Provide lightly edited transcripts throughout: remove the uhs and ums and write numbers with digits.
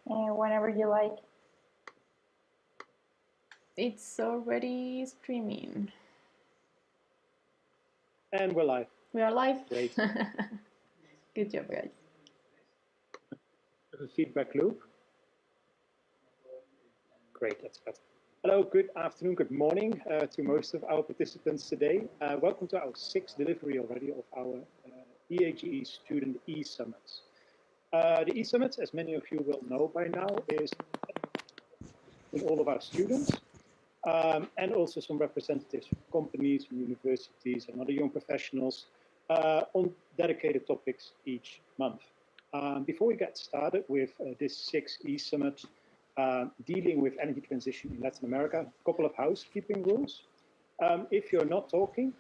whenever you like. It's already streaming. And we're live. We are live. Great. Good job, guys. A feedback loop. Great, that's better. Hello, good afternoon, good morning to most of our participants today. Welcome to our sixth delivery already of our EAGE Student E-Summits. The E-Summits, as many of you will know by now, is with all of our students and also some representatives from companies, from universities and other young professionals on dedicated topics each month. Before we get started with this sixth E-Summit, dealing with energy transition in Latin America, a couple of housekeeping rules. If you're not talking,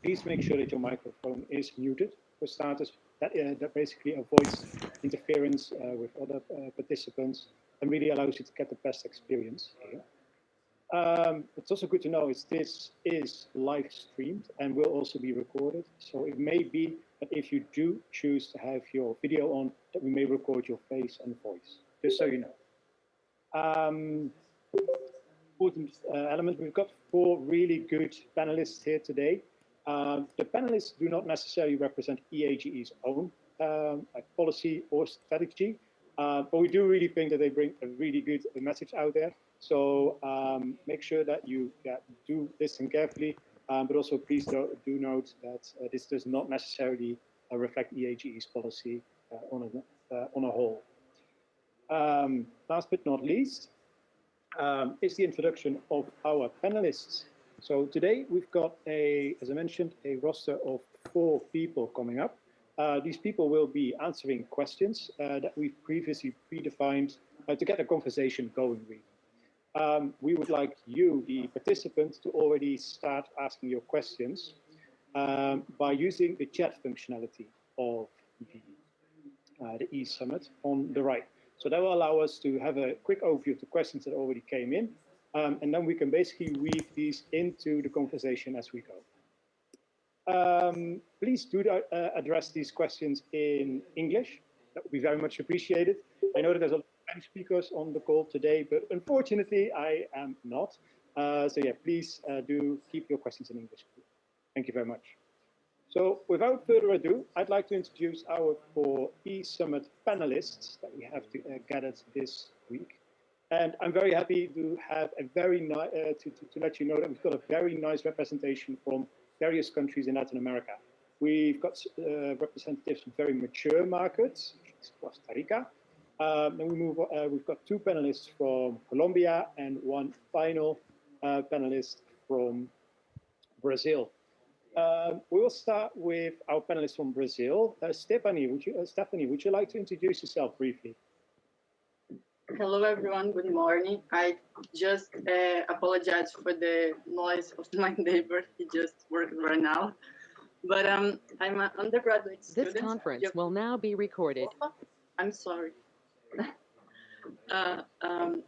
please make sure that your microphone is muted. For starters, that basically avoids interference with other participants and really allows you to get the best experience here. It's also good to know this is live streamed and will also be recorded. So it may be that if you do choose to have your video on, that we may record your face and voice, just so you know. Important element, we've got 4 really good panelists here today. The panelists do not necessarily represent EAGE's own policy or strategy, but we do really think that they bring a really good message out there. So make sure that you do listen carefully, but also please do note that this does not necessarily reflect EAGE's policy on a whole. Last but not least is the introduction of our panelists. So today we've got as I mentioned, a roster of 4 people coming up. These people will be answering questions that we've previously predefined to get a conversation going really. We would like you, the participants, to already start asking your questions by using the chat functionality of the E-Summit on the right. So that will allow us to have a quick overview of the questions that already came in, and then we can basically weave these into the conversation as we go. Please do address these questions in English. That would be very much appreciated. I know that there's a lot of Spanish speakers on the call today, but unfortunately I am not. So yeah, please do keep your questions in English. Thank you very much. So without further ado, I'd like to introduce our 4 E-Summit panelists that we have gathered this week. And I'm very happy to have a very nice, to let you know that we've got a very nice representation from various countries in Latin America. We've got representatives from very mature markets, Costa Rica. Then we've got 2 panelists from Colombia and 1 final panelist from Brazil. We will start with our panelists from Brazil. Stephanie, would you like to introduce yourself briefly? Hello, everyone. Good morning. I just apologize for the noise of my neighbor. He just worked right now. But I'm an undergraduate student. This conference will now be recorded. I'm sorry. I'm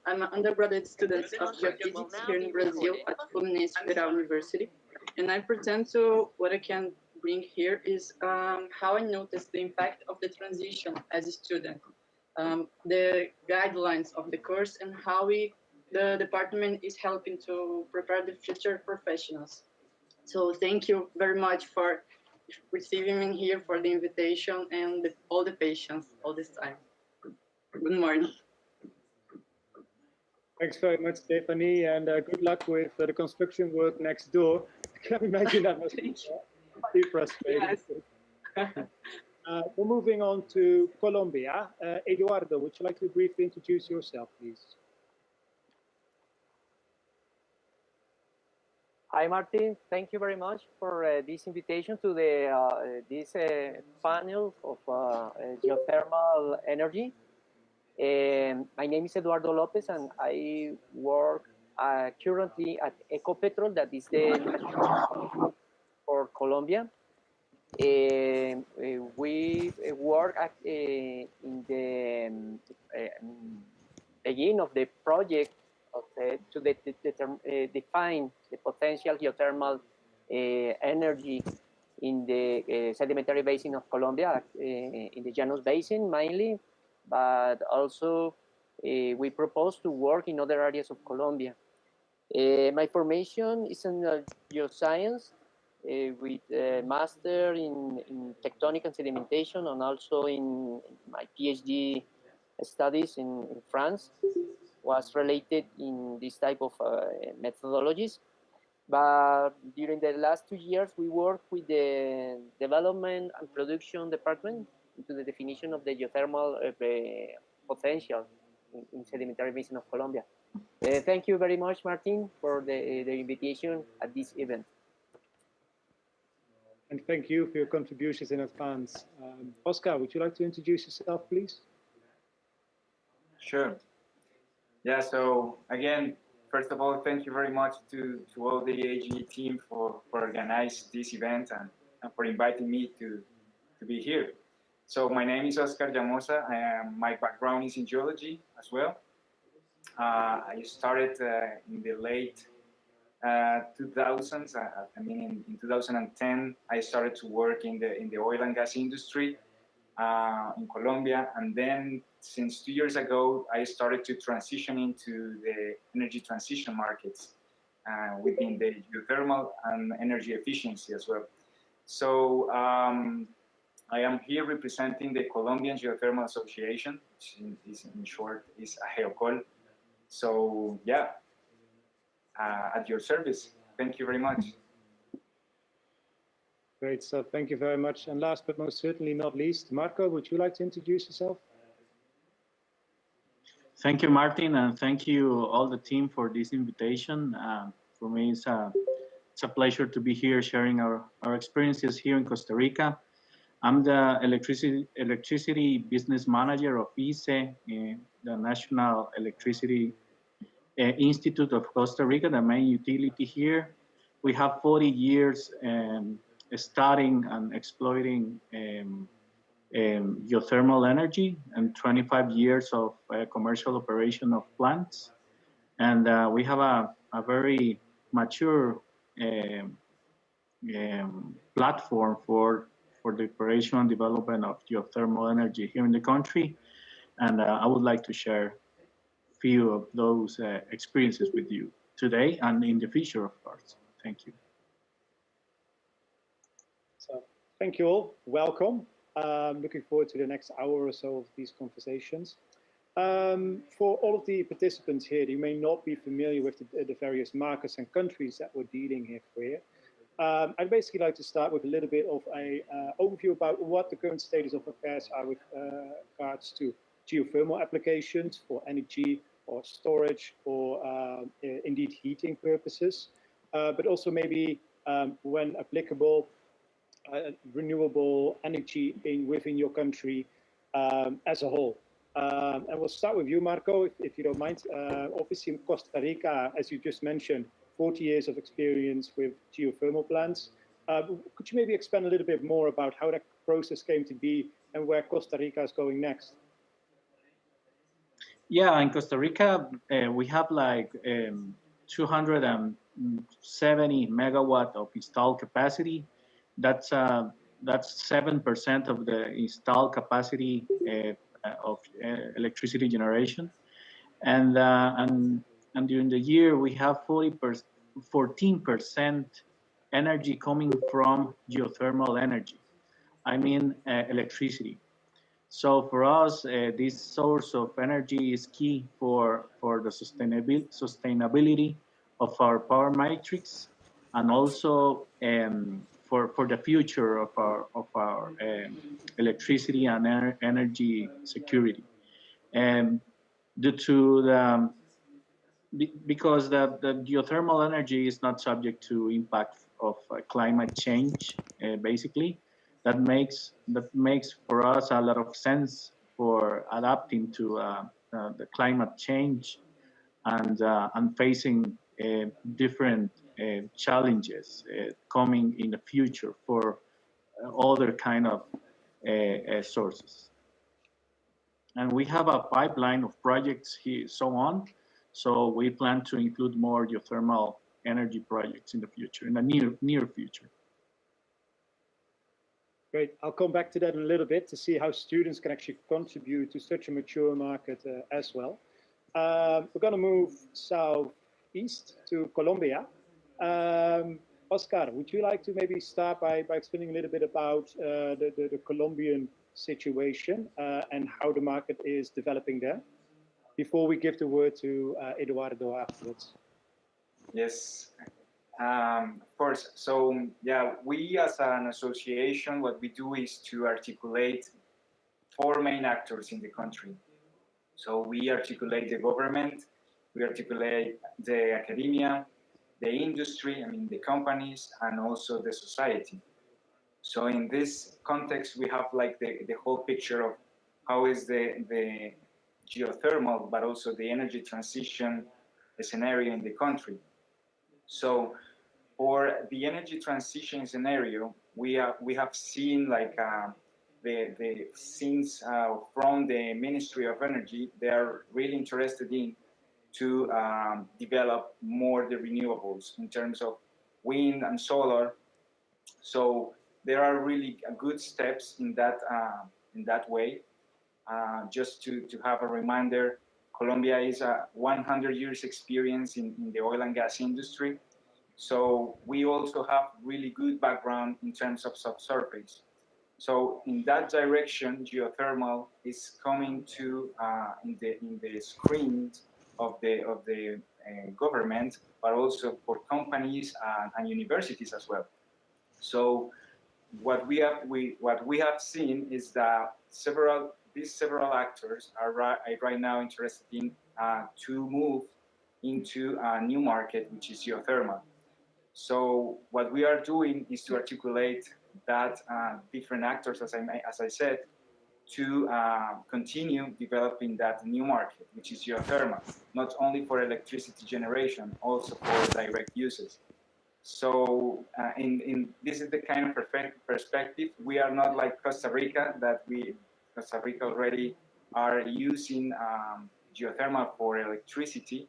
an undergraduate student of geophysics here in Brazil at Fluminense Federal University. And I pretend to, what I can bring here is how I noticed the impact of the transition as a student, the guidelines of the course, and how the department is helping to prepare the future professionals. So thank you very much for receiving me here, for the invitation, and all the patience all this time. Good morning. Thanks very much, Stephanie, and good luck with the construction work next door. I can imagine that must be frustrating. Yes. We're moving on to Colombia. Eduardo, would you like to briefly introduce yourself, please? Hi, Martin. Thank you very much for this invitation to this panel of geothermal energy. My name is Eduardo Lopez, and I work currently at Ecopetrol, that is the national for Colombia. We work in the beginning of the project to define the potential geothermal energy in the sedimentary basin of Colombia, in the Llanos Basin mainly, but also we propose to work in other areas of Colombia. My formation is in geoscience with a master in tectonic and sedimentation, and also in my PhD studies in France was related in this type of methodologies. But during the last 2 years, we worked with the development and production department into the definition of the geothermal potential in sedimentary basin of Colombia. Thank you very much, Martin, for the invitation at this event. And thank you for your contributions in advance. Oscar, would you like to introduce yourself, please? Sure. Yeah, so again, first of all, thank you very much to all the EAGE team for organizing this event and for inviting me to be here. So my name is Oscar Llamosa. My background is in geology as well. I started in the late 2000s. I mean, in 2010, I started to work in the oil and gas industry in Colombia, and then since 2 years ago, I started to transition into the energy transition markets within the geothermal and energy efficiency as well. So I am here representing the Colombian Geothermal Association, which in short is AGEOCOL. So yeah, at your service. Thank you very much. Great stuff. Thank you very much. And last but most certainly not least, Marco, would you like to introduce yourself? Thank you, Martin, and thank you all the team for this invitation. For me, it's a pleasure to be here sharing our experiences here in Costa Rica. I'm the electricity business manager of EAGE, the National Electricity Institute of Costa Rica, the main utility here. We have 40 years studying and exploiting geothermal energy and 25 years of commercial operation of plants. And we have a very mature platform for the operation and development of geothermal energy here in the country. And I would like to share a few of those experiences with you today and in the future, of course. Thank you. So, thank you all. Welcome. Looking forward to the next hour or so of these conversations. For all of the participants here, you may not be familiar with the various markets and countries that we're dealing here. I'd basically like to start with a little bit of an overview about what the current status of affairs are with regards to geothermal applications for energy or storage or indeed heating purposes, but also maybe when applicable, renewable energy within your country as a whole. And we'll start with you, Marco, if you don't mind. Obviously, in Costa Rica, as you just mentioned, 40 years of experience with geothermal plants. Could you maybe expand a little bit more about how that process came to be and where Costa Rica is going next? Yeah, in Costa Rica, we have like 270 megawatt of installed capacity. That's 7% of the installed capacity of electricity generation, and during the year we have 14% energy coming from geothermal energy. I mean electricity. So for us, this source of energy is key for the sustainability of our power matrix, and also for the future of our electricity and energy security. Due to because the geothermal energy is not subject to impact of climate change, basically. That makes for us a lot of sense for adapting to the climate change and facing different challenges coming in the future for other kind of sources. And we have a pipeline of projects here, so on. So we plan to include more geothermal energy projects in the future, in the near future. Great. I'll come back to that in a little bit to see how students can actually contribute to such a mature market as well. We're going to move southeast to Colombia. Oscar, would you like to maybe start by explaining a little bit about the Colombian situation and how the market is developing there before we give the word to Eduardo afterwards? Yes, of course. So yeah, we as an association, what we do is to articulate four main actors in the country. So we articulate the government, we articulate the academia, the industry, I mean the companies, and also the society. So in this context, we have like the whole picture of how is the geothermal, but also the energy transition scenario in the country. So for the energy transition scenario, we have seen like the since from the Ministry of Energy, they are really interested in to develop more the renewables in terms of wind and solar. So there are really good steps in that way. Just to have a reminder, Colombia is a 100 years experience in the oil and gas industry. So we also have really good background in terms of subsurface. So in that direction, geothermal is coming to in the screens of the government, but also for companies and universities as well. So what we have seen is that these several actors are right now interested in to move into a new market, which is geothermal. So what we are doing is to articulate that different actors, as I said, to continue developing that new market, which is geothermal, not only for electricity generation, also for direct uses. So in this is the kind of perspective. We are not like Costa Rica, Costa Rica already are using geothermal for electricity.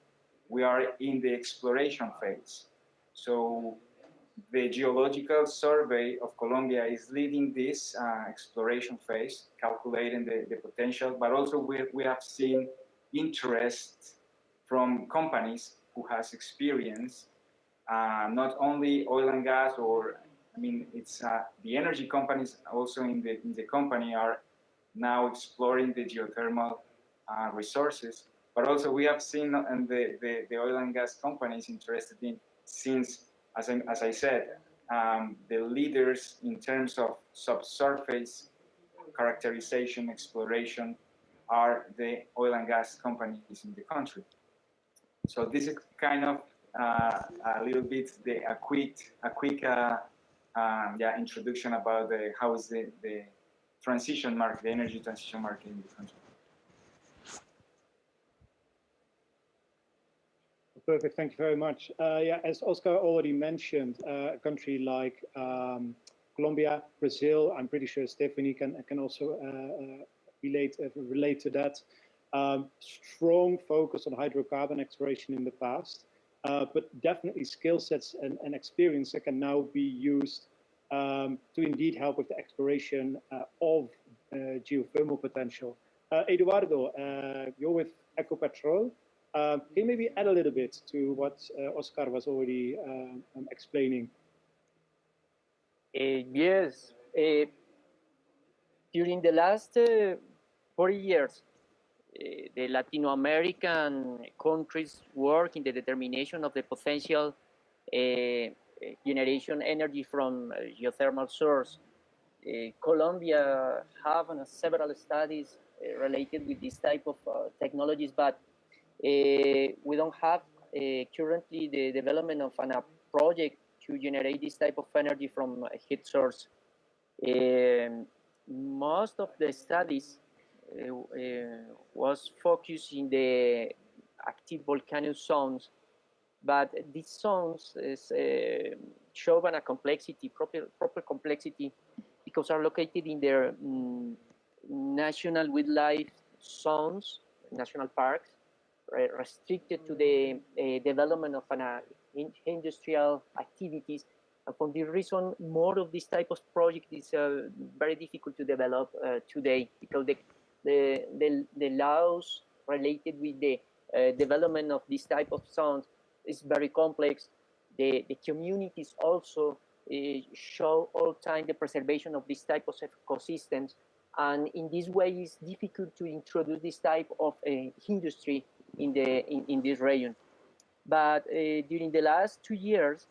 We are in the exploration phase. So the Geological Survey of Colombia is leading this exploration phase, calculating the potential, but also we have seen interest from companies who has experience, not only oil and gas, or I mean, it's the energy companies also in the company are now exploring the geothermal resources, but also we have seen the oil and gas companies interested in, since, as I said, the leaders in terms of subsurface characterization, exploration, are the oil and gas companies in the country. So this is kind of a little bit a quick introduction about how is the transition market, the energy transition market in the country. Perfect, thank you very much. Yeah, as Oscar already mentioned, a country like Colombia, Brazil, I'm pretty sure Stephanie can also relate to that. Strong focus on hydrocarbon exploration in the past, but definitely skill sets and experience that can now be used to indeed help with the exploration of geothermal potential. Eduardo, you're with Ecopetrol. Can you maybe add a little bit to what Oscar was already explaining? Yes. During the last 40 years, the Latin American countries work in the determination of the potential generation energy from geothermal source. Colombia have several studies related with this type of technologies, but we don't have currently the development of a project to generate this type of energy from a heat source. Most of the studies was focused in the active volcanic zones, but these zones show a complexity, proper complexity, because are located in their national wildlife zones, national parks, restricted to the development of industrial activities, And for this reason, more of this type of project is very difficult to develop today, because the laws related with the development of this type of sound is very complex. The communities also show all time the preservation of this type of ecosystems, and in this way it's difficult to introduce this type of industry in this region. But during the last 2 years,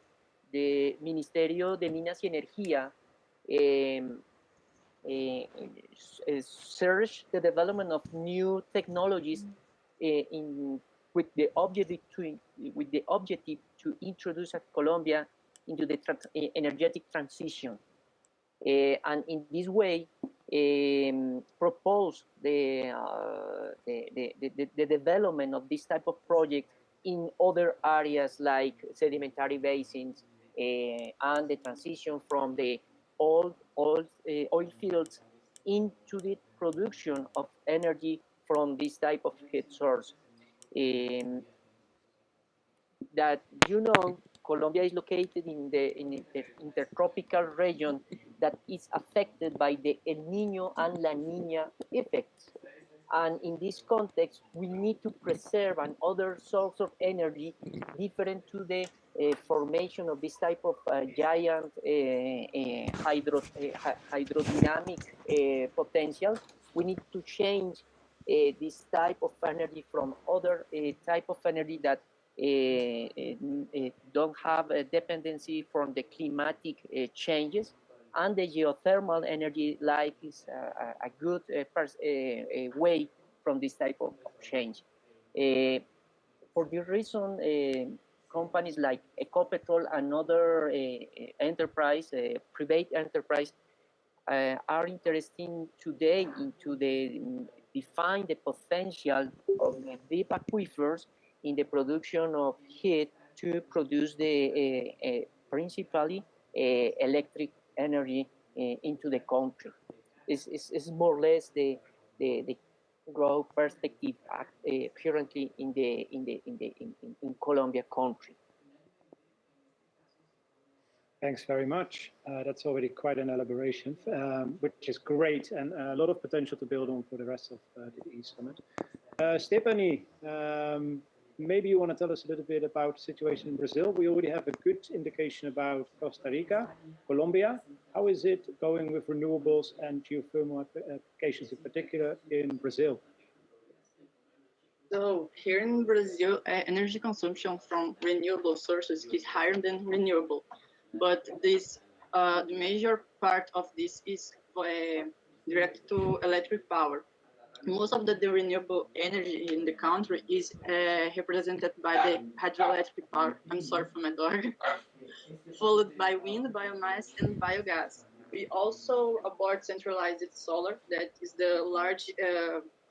the Ministerio de Minas y Energía searched the development of new technologies with the objective to introduce Colombia into the energetic transition, and in this way propose the development of this type of project in other areas like sedimentary basins, and the transition from the oil fields into the production of energy from this type of heat source. That Colombia is located in the intertropical region that is affected by the El Niño and La Niña effects. And in this context, we need to preserve another source of energy different to the formation of this type of giant hydrodynamic potential. We need to change this type of energy from other type of energy that don't have a dependency from the climatic changes, and the geothermal energy like is a good way from this type of change. For this reason, companies like Ecopetrol and other private enterprise, are interested today into define the potential of the deep aquifers in the production of heat to produce the principally electric energy into the country. It's more or less the growth perspective currently in Colombia country. Thanks very much. That's already quite an elaboration, which is great, and a lot of potential to build on for the rest of the EAGE Summit. Stephanie, maybe you want to tell us a little bit about the situation in Brazil. We already have a good indication about Costa Rica, Colombia. How is it going with renewables and geothermal applications in particular in Brazil? So here in Brazil, energy consumption from renewable sources is higher than renewable, but this the major part of this is directed to electric power. Most of the renewable energy in the country is represented by the hydroelectric power. I'm sorry for my dog. Followed by wind, biomass, and biogas. We also abort centralized solar. That is the large.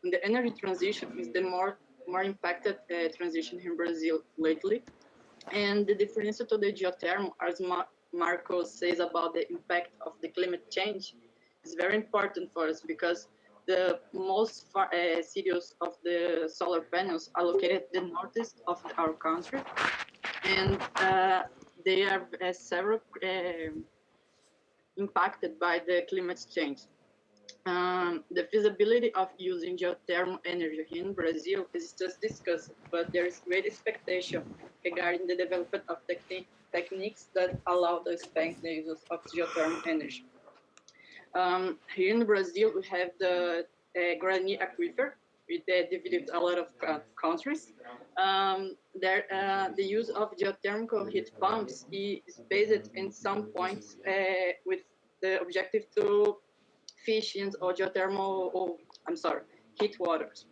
The energy transition is the more impacted transition in Brazil lately. And the difference to the geothermal, as Marco says about the impact of the climate change, is very important for us because the most cities of the solar panels are located in the northeast of our country, and they are several impacted by the climate change. The feasibility of using geothermal energy in Brazil is just discussed, but there is great expectation regarding the development of techniques that allow to expand the use of geothermal energy. Here in Brazil, we have the Guarani Aquifer, which divided a lot of countries. The use of geothermal heat pumps is based in some points with the objective to efficient or geothermal, heat waters.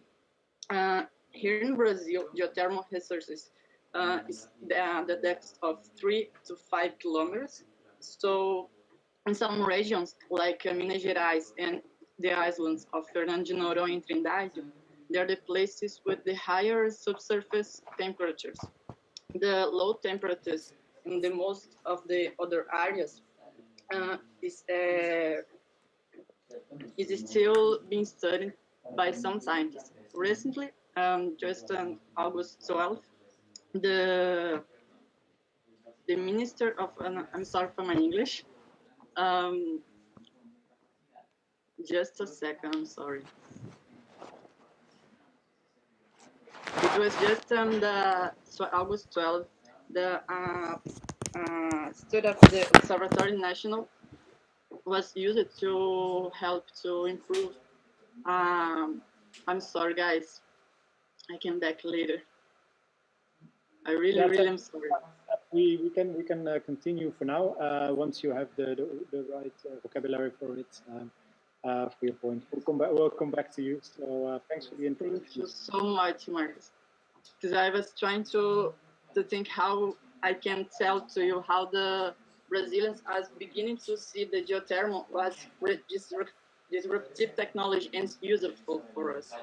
Here in Brazil, geothermal resources is the depth of 3 to 5 kilometers. So in some regions like Minas Gerais and the islands of Fernando de Noronha and Trindade, they are the places with the higher subsurface temperatures. The low temperatures in the most of the other areas is still being studied by some scientists. Recently, just on August 12th, the the Minister of, I'm sorry for my English. Just a second, I'm sorry. It was just August 12th, the student of the Observatory National was used to help to improve. I'm sorry, guys. I came back later. I really am sorry. We can continue for now. Once you have the right vocabulary for it, for your point, we'll come back to you. So thanks for the introduction. Thank you so much, Marcus. Because I was trying to think how I can tell to you how the Brazilians are beginning to see the geothermal was disruptive technology and useful for us.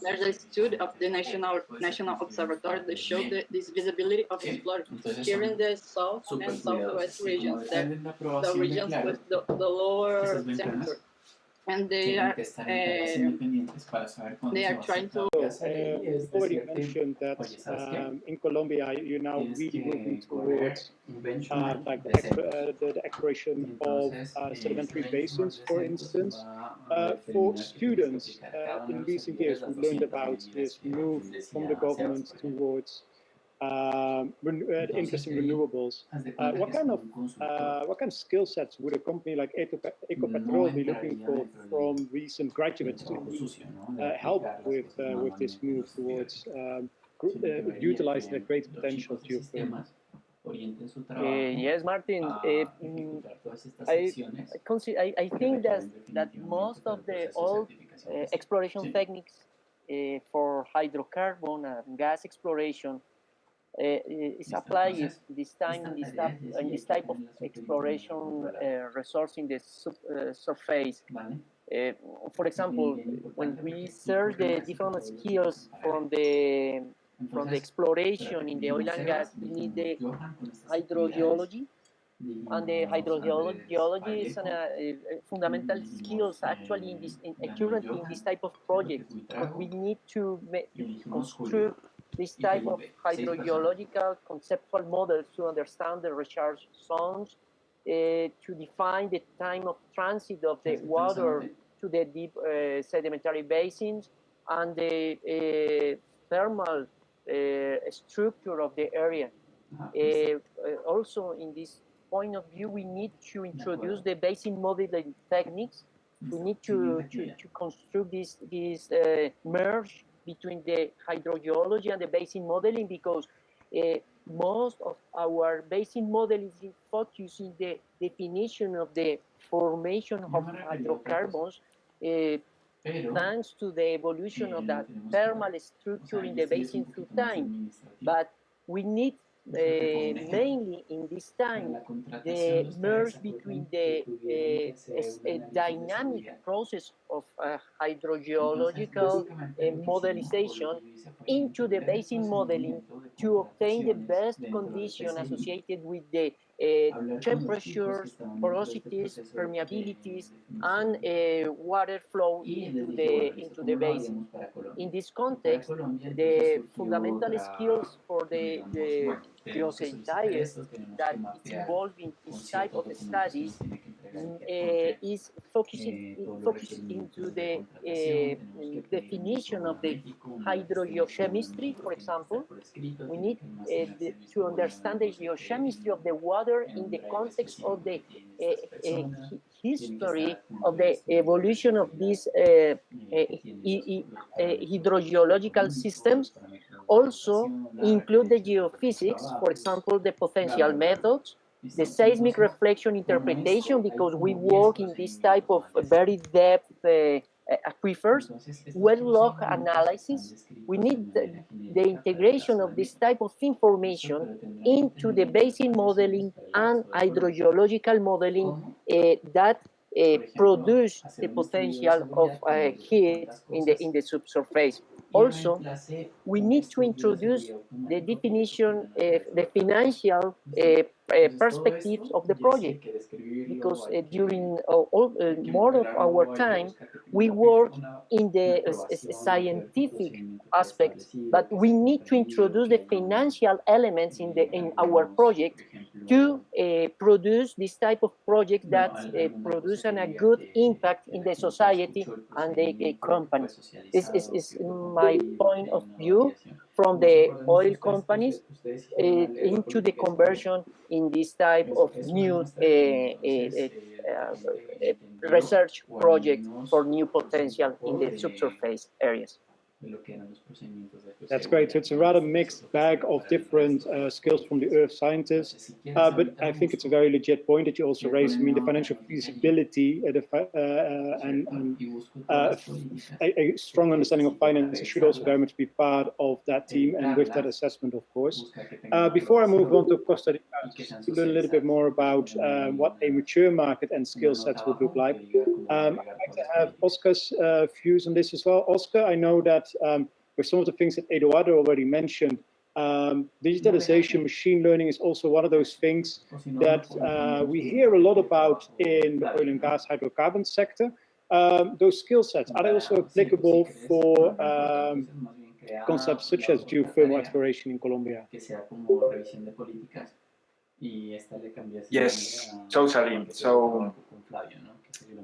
There's a study of the National Observatory that showed this visibility of exploration here in the south and southwest regions, the regions with the lower temperature. And they are trying to. You already mentioned that in Colombia you're now really moving towards like the exploration of sedimentary basins, for instance. For students, in recent years, we learned about this move from the government towards interest in renewables. What kind of skill sets would a company like Ecopetrol be looking for from recent graduates to help with this move towards utilizing the great potential of geothermal? Yes, Martin. I think that most of the old exploration techniques for hydrocarbon and gas exploration is applied this time in this type of exploration resource in the surface. For example, when we search the different skills from the exploration in the oil and gas, we need the hydrogeology. And the hydrogeology is a fundamental skills actually currently in this type of project. But we need to construct this type of hydrogeological conceptual models to understand the recharge zones, to define the time of transit of the water to the deep sedimentary basins, and the thermal structure of the area. Also, in this point of view, we need to introduce the basin modeling techniques. We need to construct this merge between the hydrogeology and the basin modeling, because most of our basin modeling is focusing the definition of the formation of hydrocarbons thanks to the evolution of that thermal structure in the basin through time. But we need mainly in this time the merge between the dynamic process of hydrogeological modelization into the basin modeling to obtain the best condition associated with the temperatures, porosities, permeabilities, and water flow into the basin. In this context, the fundamental skills for the geoscientists that is involved in this type of studies is focusing into the definition of the hydrogeochemistry, for example. We need to understand the geochemistry of the water in the context of the history of the evolution of these hydrogeological systems. Also include the geophysics, for example, the potential methods, the seismic reflection interpretation, because we work in this type of very depth aquifers, well log analysis. We need the integration of this type of information into the basin modeling and hydrogeological modeling that produce the potential of heat in the subsurface. Also, we need to introduce the definition, the financial perspectives of the project, because during more of our time, we work in the scientific aspect, but we need to introduce the financial elements in our project to produce this type of project that produce a good impact in the society and the company. This is my point of view from the oil companies into the conversion in this type of new research project for new potential in the subsurface areas. That's great. So it's a rather mixed bag of different skills from the earth scientists, but I think it's a very legit point that you also raised. I mean, the financial feasibility and a strong understanding of finance should also very much be part of that team and with that assessment, of course. Before I move on to Costa Rica, to learn a little bit more about what a mature market and skill sets would look like. I'd like to have Oscar's views on this as well. Oscar, I know that with some of the things that Eduardo already mentioned, digitalization, machine learning is also one of those things that we hear a lot about in the oil and gas hydrocarbon sector. Those skill sets, are they also applicable for concepts such as geothermal exploration in Colombia? Yes, totally. So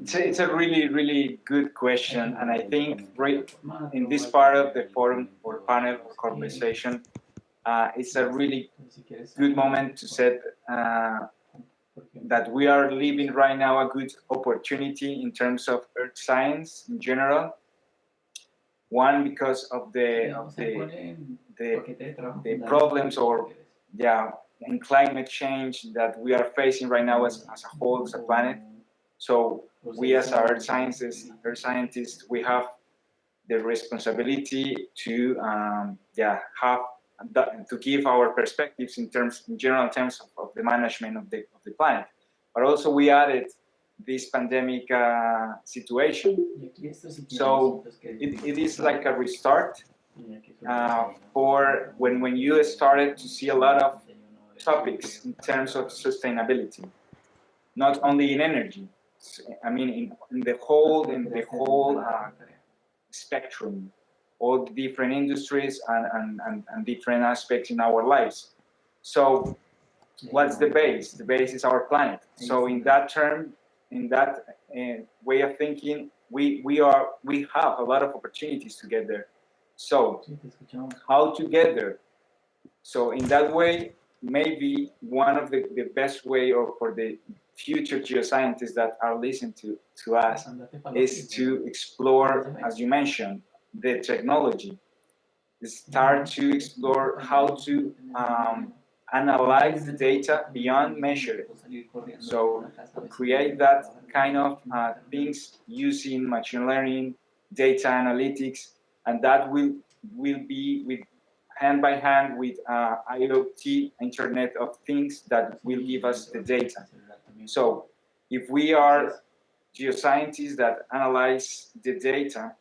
it's a really, really good question. And I think right in this part of the forum or panel or conversation, it's a really good moment to set that we are living right now a good opportunity in terms of earth science in general. One, because of the problems or in climate change that we are facing right now as a whole, as a planet. So we as earth scientists, we have the responsibility to to give our perspectives in general terms of the management of the planet. But also we added this pandemic situation. So it is like a restart for when you started to see a lot of topics in terms of sustainability, not only in energy. I mean, in the whole spectrum, all the different industries and different aspects in our lives. So, what's the base? The base is our planet. So, in that term, in that way of thinking, we have a lot of opportunities to get there. So, how to get there? So, in that way, maybe one of the best way for the future geoscientists that are listening to us is to explore, as you mentioned, the technology. Start to explore how to analyze the data beyond measuring. So create that kind of things using machine learning, data analytics, and that will be with hand by hand with IoT, Internet of Things, that will give us the data. So if we are geoscientists that analyze the data,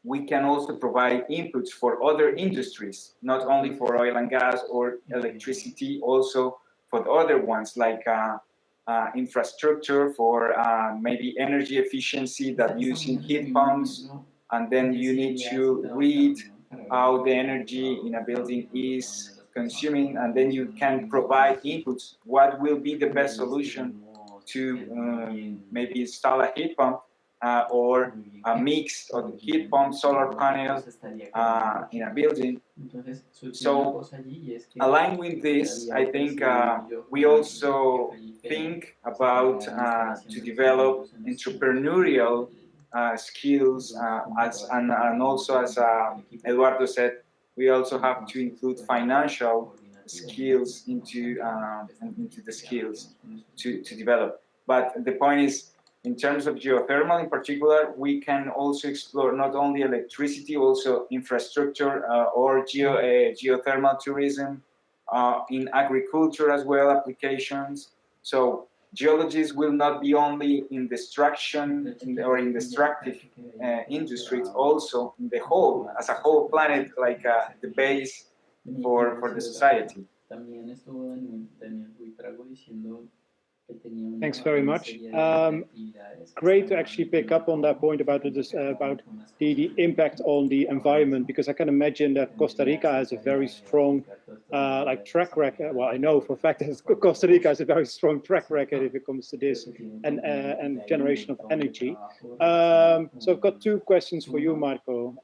we can also provide inputs for other industries, not only for oil and gas or electricity, also for the other ones like infrastructure for maybe energy efficiency, that using heat pumps, and then you need to read how the energy in a building is consuming, and then you can provide inputs. What will be the best solution to maybe install a heat pump or a mix of heat pump, solar panels in a building. So aligned with this, I think we also think about to develop entrepreneurial skills, and also as Eduardo said, we also have to include financial skills into the skills to develop. But the point is, in terms of geothermal in particular, we can also explore not only electricity, also infrastructure or geothermal tourism, in agriculture as well, applications. So geologists will not be only in destruction or in destructive industries, also in the whole, as a whole planet, like the base for the society. Thanks very much. Great to actually pick up on that point about the impact on the environment, because I can imagine that Costa Rica has a very strong track record. Well, I know for a fact that Costa Rica has a very strong track record if it comes to this and generation of energy. So I've got two questions for you, Marco.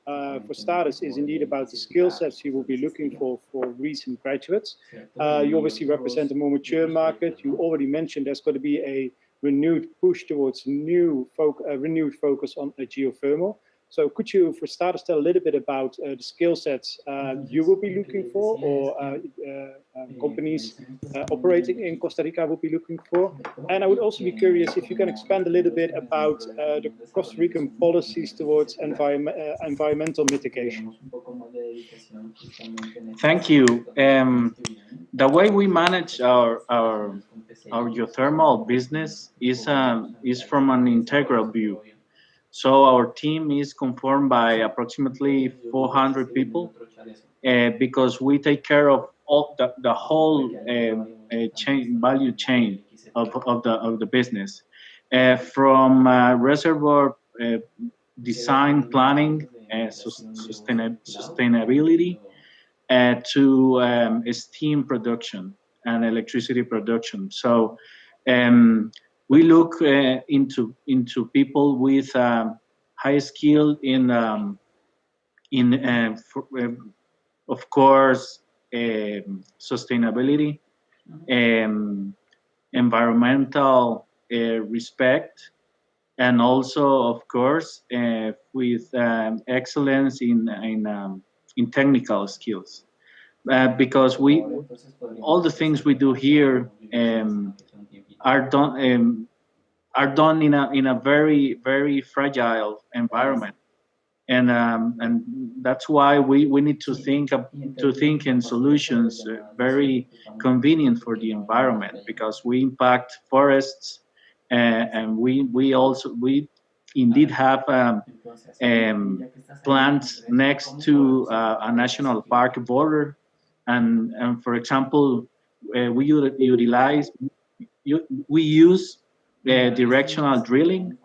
For starters, is indeed about the skill sets you will be looking for recent graduates. You obviously represent a more mature market. You already mentioned there's going to be a renewed push towards renewed focus on geothermal. So could you, for starters, tell a little bit about the skill sets you will be looking for, or companies operating in Costa Rica will be looking for? And I would also be curious if you can expand a little bit about the Costa Rican policies towards environmental mitigation. Thank you. The way we manage our geothermal business is from an integral view. So our team is conformed by approximately 400 people because we take care of all the whole value chain of the business, from reservoir design, planning, sustainability, to steam production and electricity production. So we look into people with high skill in of course, sustainability, environmental respect, and also, of course, with excellence in technical skills. Because all the things we do here are done in a very, very fragile environment, and that's why we need to think in solutions very convenient for the environment, because we impact forests, and we indeed have plants next to a national park border, and for example, we use directional drilling,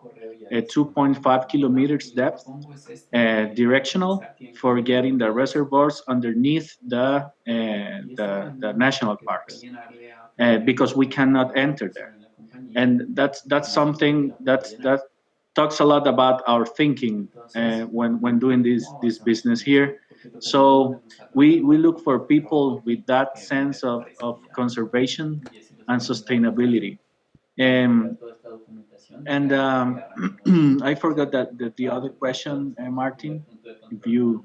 2.5 kilometers depth, directional, for getting the reservoirs underneath the national parks, because we cannot enter there. And that's something that talks a lot about our thinking when doing this business here. So we look for people with that sense of conservation and sustainability. And I forgot that the other question, Martin, if you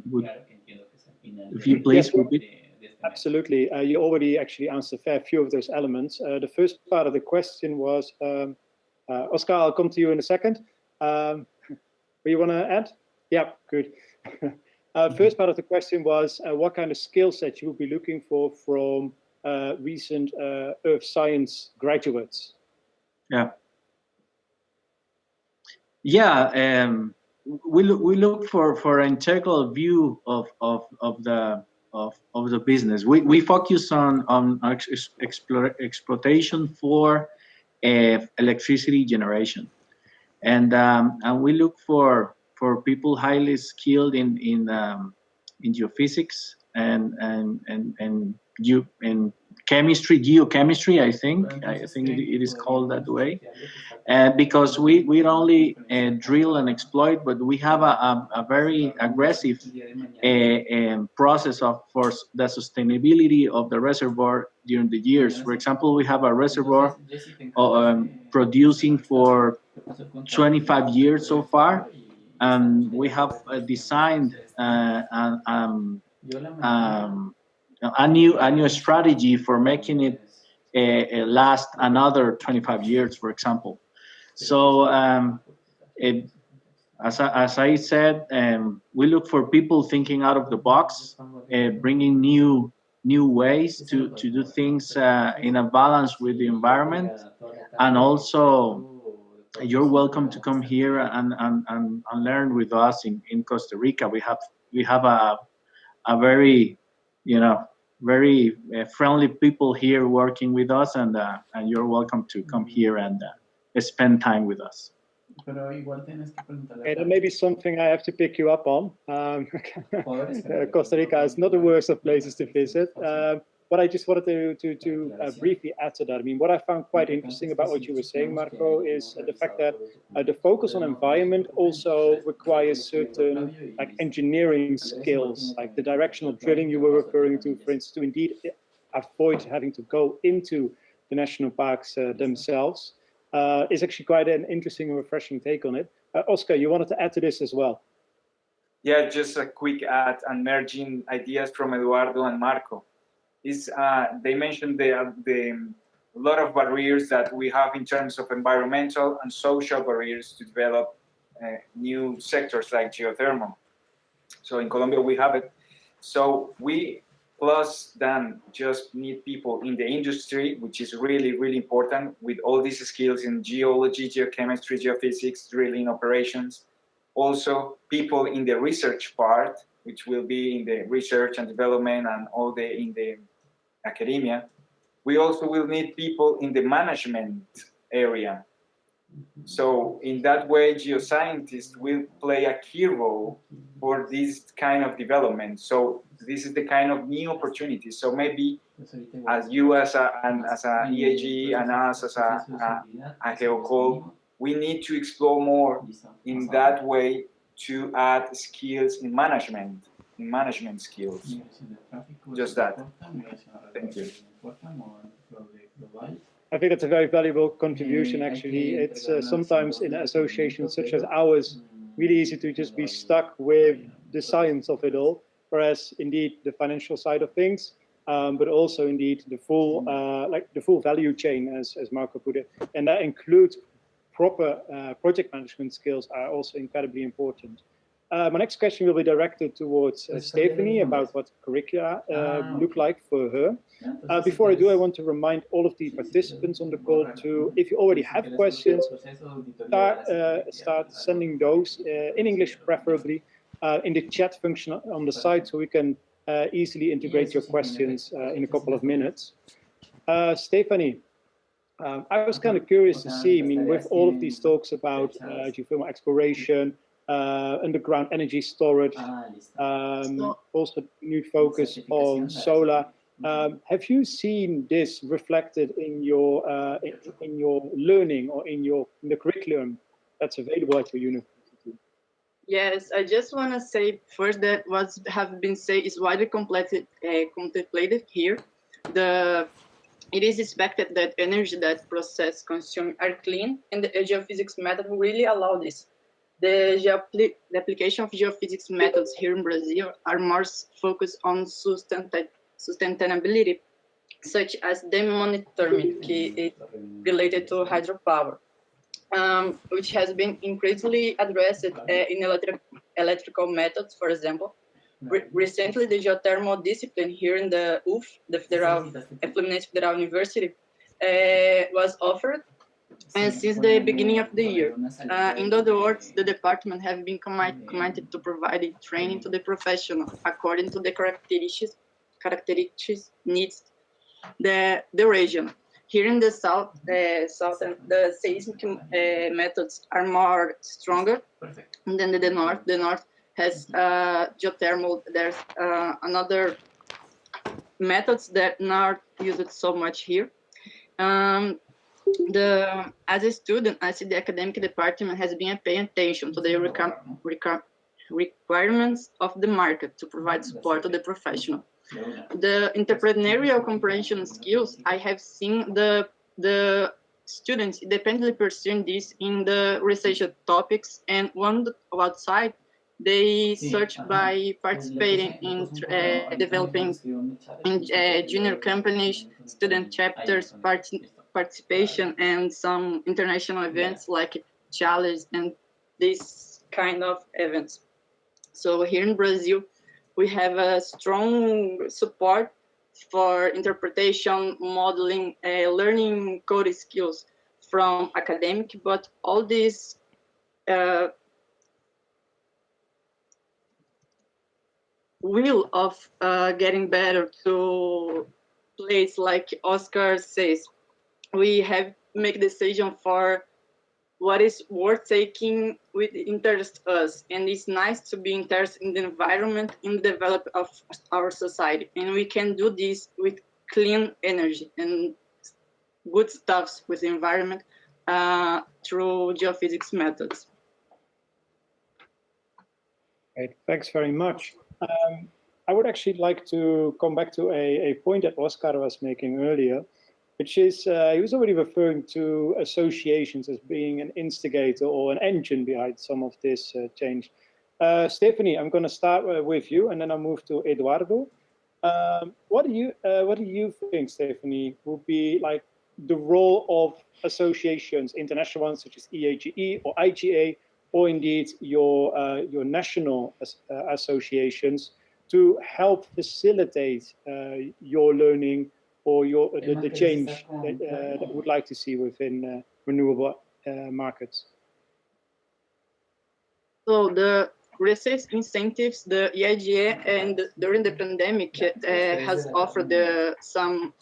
please repeat. Absolutely. You already actually answered a fair few of those elements. The first part of the question was, Oscar, I'll come to you in a second. What you want to add? Yeah, good. First part of the question was what kind of skill set you will be looking for from recent earth science graduates. Yeah, we look for an integral view of the business. We focus on exploitation for electricity generation, and we look for people highly skilled in geophysics and chemistry, geochemistry. I think it is called that way, because we only drill and exploit, but we have a very aggressive process for the sustainability of the reservoir during the years. For example, we have a reservoir producing for 25 years so far, and we have designed a new strategy for making it last another 25 years, for example. So as I said, we look for people thinking out of the box, bringing new ways to do things in a balance with the environment, And also, you're welcome to come here and learn with us in Costa Rica. We have a very, very friendly people here working with us, and you're welcome to come here and spend time with us. Okay, that may be something I have to pick you up on. Costa Rica is not the worst of places to visit. But I just wanted to briefly add to that. I mean, what I found quite interesting about what you were saying, Marco, is the fact that the focus on environment also requires certain like engineering skills, like the directional drilling you were referring to, for instance, to indeed avoid having to go into the national parks themselves. Is actually quite an interesting and refreshing take on it. Oscar, you wanted to add to this as well. Yeah, just a quick add and merging ideas from Eduardo and Marco. They mentioned the lot of barriers that we have in terms of environmental and social barriers to develop new sectors like geothermal. So in Colombia we have it. So we plus then just need people in the industry, which is really, really important with all these skills in geology, geochemistry, geophysics, drilling operations. Also people in the research part, which will be in the research and development and all in the academia. We also will need people in the management area. So in that way, geoscientists will play a key role for this kind of development. So this is the kind of new opportunity. So maybe as you as a EAGE and us as a GeoCol, we need to explore more in that way to add skills in management skills. Just that. Thank you. I think it's a very valuable contribution, actually. It's sometimes in associations such as ours, really easy to just be stuck with the science of it all, whereas indeed the financial side of things, but also indeed the full, the full value chain, as Marco put it, and that includes proper project management skills are also incredibly important. My next question will be directed towards Stephanie about what curricula look like for her. Before I do, I want to remind all of the participants on the call to, if you already have questions, start sending those in English, preferably, in the chat function on the side, so we can easily integrate your questions in a couple of minutes. Stephanie, I was kind of curious to see, I mean, with all of these talks about geothermal exploration, underground energy storage, also new focus on solar. Have you seen this reflected in your learning or in the curriculum that's available at your university? Yes, I just want to say first that what have been said is widely contemplated here. It is expected that energy that process consumed are clean, and the geophysics method will really allow this. The application of geophysics methods here in Brazil are more focused on sustainability, such as dam monitoring, related to hydropower, which has been increasingly addressed in electrical methods, for example. Recently, the geothermal discipline here in the UF, the Fluminense Federal University, was offered. And since the beginning of the year, in other words, the department have been committed to providing training to the professional according to the characteristics needs the region. Here in the south, the seismic methods are more stronger than the north. The north has geothermal. There's another methods that not used so much here. As a student, I see the academic department has been paying attention to the requirements of the market to provide support to the professional. The entrepreneurial comprehension skills, I have seen the students independently pursuing this in the research topics, and one outside, they search by participating in developing in junior companies, student chapters, participation, and some international events like challenge and this kind of events. So here in Brazil, we have a strong support for interpretation, modeling, learning coding skills from academic, but all these will of getting better to place, like Oscar says, we have make decision for what is worth taking with interest us, and it's nice to be interested in the environment, in the development of our society, and we can do this with clean energy and good stuffs with the environment through geophysics methods. Great, thanks very much. I would actually like to come back to a point that Oscar was making earlier, which is he was already referring to associations as being an instigator or an engine behind some of this change. Stephanie, I'm going to start with you, and then I'll move to Eduardo. What do you think, Stephanie, would be like the role of associations, international ones such as EAGE or IGA, or indeed your national associations, to help facilitate your learning or the change that we would like to see within renewable markets? So the research incentives, the EAGE, and during the pandemic has offered some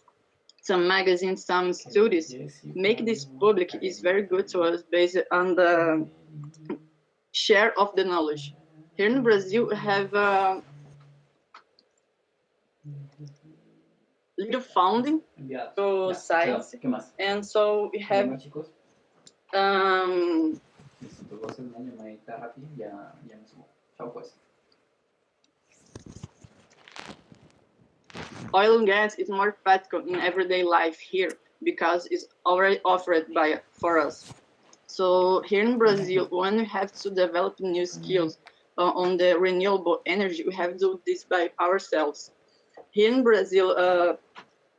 magazines, some studies. Make this public is very good to us based on the share of the knowledge. Here in Brazil, we have little funding to science, and so we have oil and gas is more practical in everyday life here because it's already offered for us. So here in Brazil, when we have to develop new skills on the renewable energy, we have to do this by ourselves. Here in Brazil,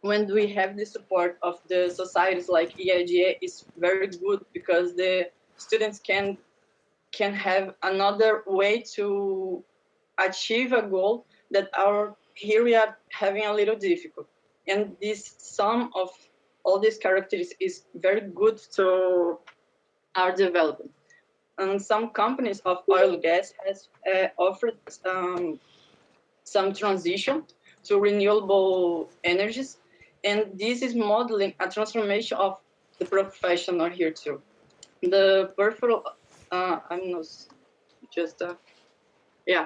when we have the support of the societies like EAGE, is very good because the students can have another way to achieve a goal that here we are having a little difficult. And this sum of all these characteristics is very good to our development. And some companies of oil and gas has offered some transition to renewable energies, and this is modeling a transformation of the professional here too. The profile,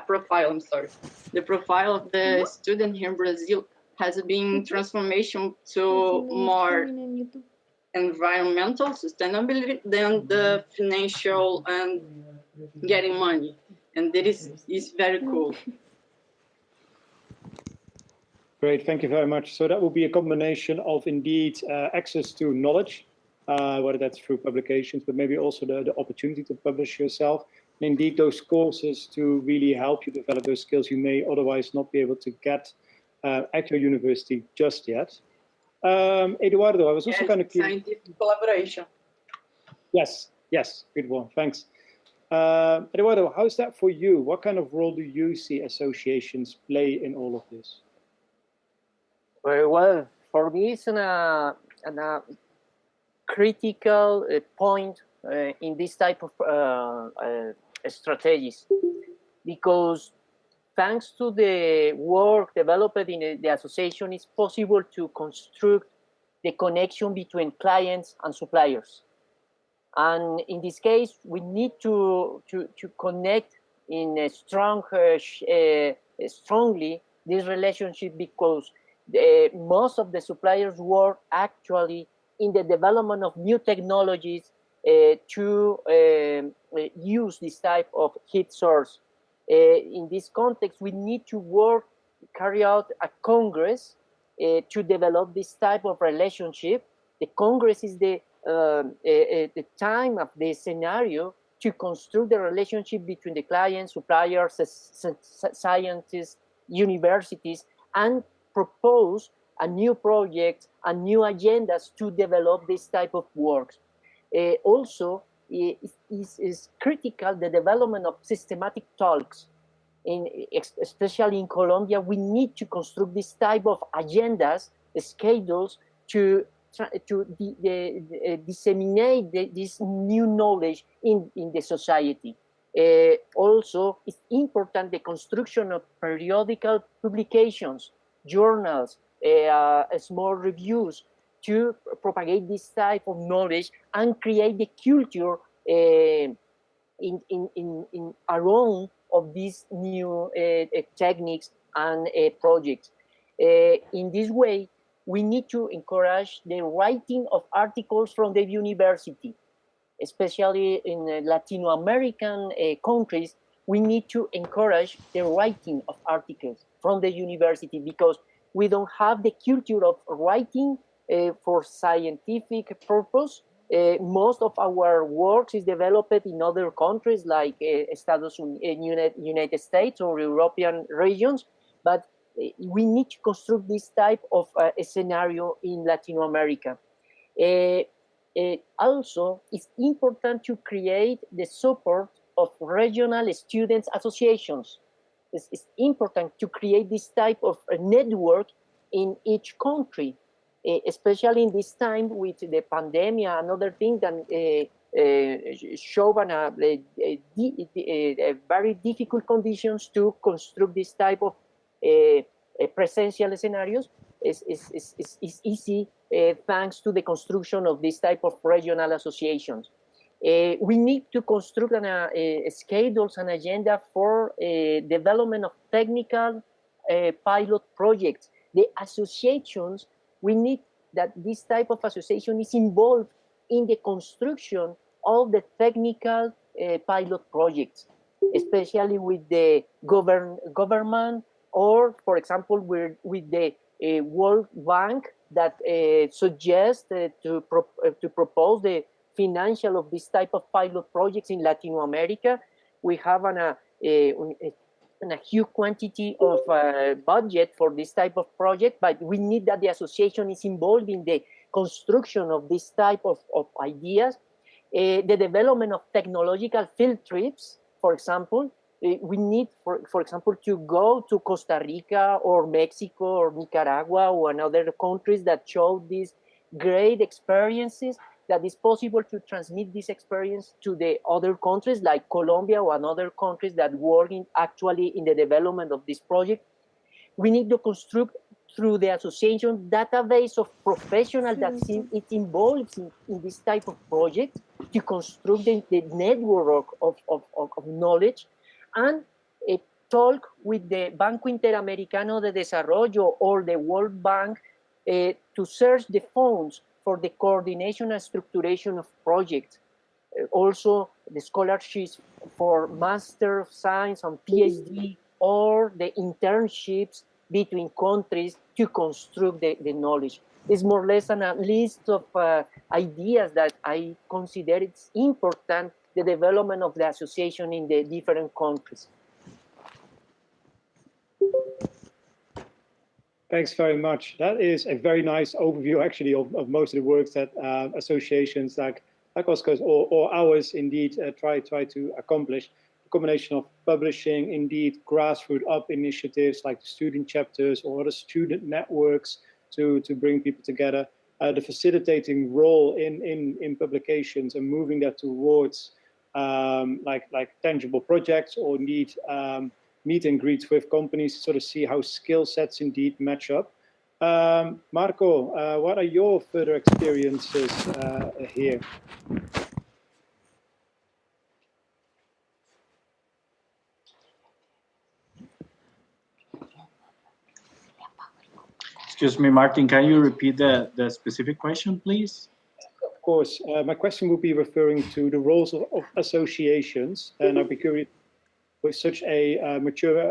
profile. I'm sorry. The profile of the student here in Brazil has been transformation to more environmental sustainability than the financial and getting money, and that is very cool. Great, thank you very much. So that will be a combination of indeed access to knowledge, whether that's through publications, but maybe also the opportunity to publish yourself. And indeed, those courses to really help you develop those skills you may otherwise not be able to get at your university just yet. Eduardo, I was also kind of curious. Scientific collaboration. Yes, good one, thanks. Eduardo, how's that for you? What kind of role do you see associations play in all of this? Very well, for me, it's a critical point in this type of strategies, because thanks to the work developed in the association, it's possible to construct the connection between clients and suppliers. And in this case, we need to connect in a strongly this relationship, because most of the suppliers work actually in the development of new technologies to use this type of heat source. In this context, we need to carry out a congress to develop this type of relationship. The congress is the time of the scenario to construct the relationship between the clients, suppliers, scientists, universities, and propose a new project and new agendas to develop this type of works. Also, is critical the development of systematic talks. Especially in Colombia, we need to construct this type of agendas, schedules, to disseminate this new knowledge in the society. Also, it's important the construction of periodical publications, journals, small reviews to propagate this type of knowledge and create the culture in around of these new techniques and projects. In this way, we need to encourage the writing of articles from the university, especially in Latino American countries. We need to encourage the writing of articles from the university because we don't have the culture of writing for scientific purpose. Most of our works is developed in other countries like United States or European regions, but we need to construct this type of scenario in Latin America. Also, it's important to create the support of regional students associations. It's important to create this type of network in each country, especially in this time with the pandemic and other things that show very difficult conditions to construct this type of presential scenarios. Is easy thanks to the construction of this type of regional associations. We need to construct schedules and agenda for development of technical pilot projects. The associations, we need that this type of association is involved in the construction of the technical pilot projects, especially with the government or, for example, with the World Bank that suggests to propose the financial of this type of pilot projects in Latin America. We have a huge quantity of budget for this type of project, but we need that the association is involved in the construction of this type of ideas. The development of technological field trips, for example. We need, for example, to go to Costa Rica or Mexico or Nicaragua or another countries that show these great experiences, that it's possible to transmit this experience to the other countries like Colombia or other countries that work actually in the development of this project. We need to construct through the association database of professionals that it involves in this type of project to construct the network of knowledge, and talk with the Banco Interamericano de Desarrollo or the World Bank to search the funds for the coordination and structuration of projects. Also, the scholarships for Master of Science and PhD, or the internships between countries to construct the knowledge. It's more or less a list of ideas that I consider it's important, the development of the association in the different countries. Thanks very much. That is a very nice overview, actually, of most of the works that associations like Oscar's or ours indeed try to accomplish. A combination of publishing, indeed, grassroots up initiatives like student chapters or other student networks to bring people together. The facilitating role in publications and moving that towards like tangible projects, or indeed meet and greets with companies to sort of see how skill sets indeed match up. Marco, what are your further experiences here? Excuse me, Martin, can you repeat the specific question, please? Of course. My question would be referring to the roles of associations, and I'd be curious, with such a mature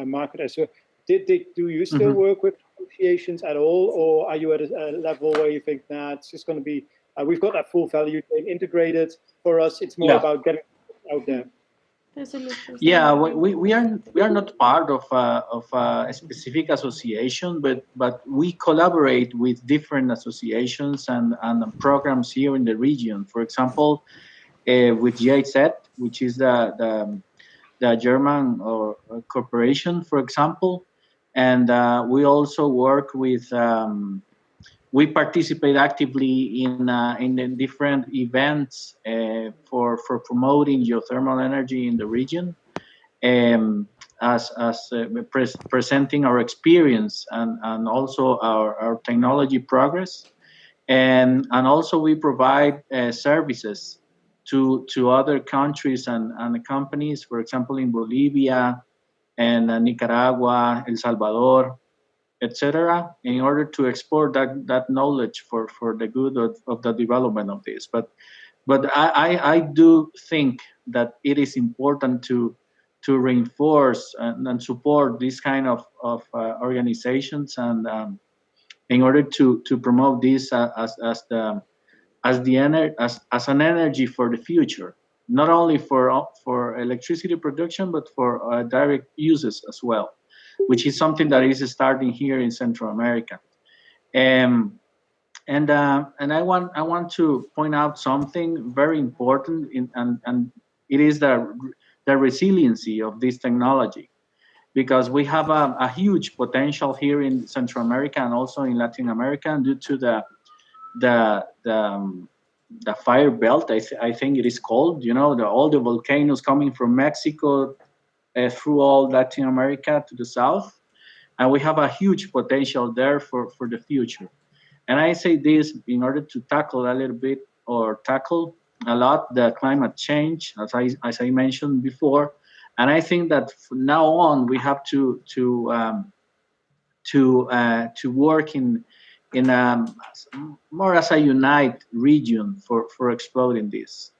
market as well, do you still work with associations at all, or are you at a level where you think, nah, it's just going to be, we've got that full value chain integrated. For us, it's more about getting out there. Yeah, we are not part of a specific association, but we collaborate with different associations and programs here in the region. For example, with GIZ, which is the German corporation, for example, and we also work with we participate actively in the different events for promoting geothermal energy in the region, as presenting our experience and also our technology progress, and also we provide services to other countries and companies, for example, in Bolivia and Nicaragua, El Salvador, etc., in order to export that knowledge for the good of the development of this. But I do think that it is important to reinforce and support these kind of organizations, and in order to promote this as an energy for the future, not only for electricity production, but for direct uses as well, which is something that is starting here in Central America. And I want to point out something very important, and it is the resiliency of this technology, because we have a huge potential here in Central America and also in Latin America due to the fire belt, I think it is called. You know, all the volcanoes coming from Mexico through all Latin America to the south, and we have a huge potential there for the future. And I say this in order to tackle a little bit, or tackle a lot, the climate change, as I mentioned before. And I think that from now on we have to work in more as a unite region for exploring this,